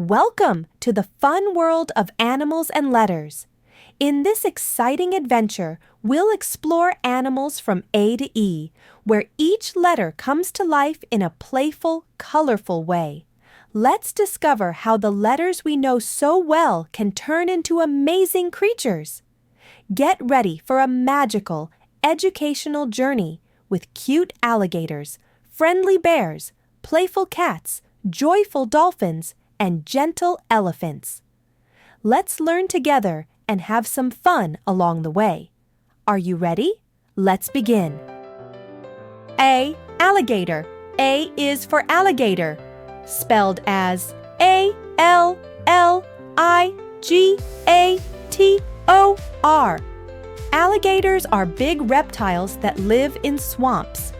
Welcome to the fun world of animals and letters. In this exciting adventure, we'll explore animals from A to E, where each letter comes to life in a playful, colorful way. Let's discover how the letters we know so well can turn into amazing creatures. Get ready for a magical, educational journey with cute alligators, friendly bears, playful cats, joyful dolphins, and gentle elephants. Let's learn together and have some fun along the way. Are you ready? Let's begin. A. Alligator. A is for alligator, spelled as A-L-L-I-G-A-T-O-R. Alligators are big reptiles that live in swamps.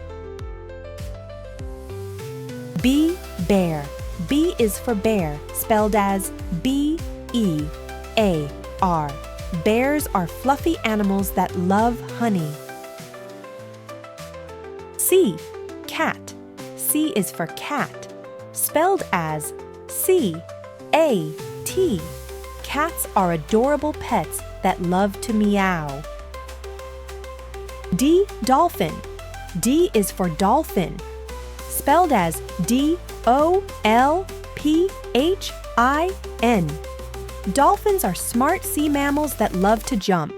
B. Bear. B is for bear, spelled as B-E-A-R. Bears are fluffy animals that love honey. C. Cat. C is for cat, spelled as C-A-T. Cats are adorable pets that love to meow. D. Dolphin. D is for dolphin, spelled as D-O-L-P-H-I-N. Dolphins are smart sea mammals that love to jump.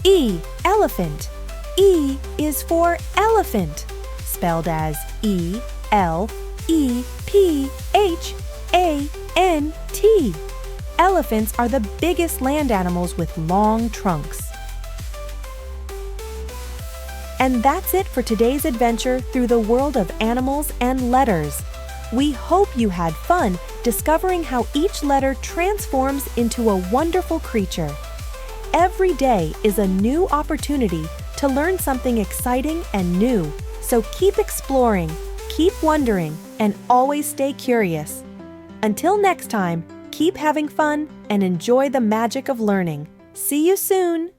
E. Elephant. E is for elephant, spelled as E-L-E-P-H-A-N-T. Elephants are the biggest land animals with long trunks. And that's it for today's adventure through the world of animals and letters. We hope you had fun discovering how each letter transforms into a wonderful creature. Every day is a new opportunity to learn something exciting and new, so keep exploring, keep wondering, and always stay curious. Until next time, keep having fun and enjoy the magic of learning. See you soon!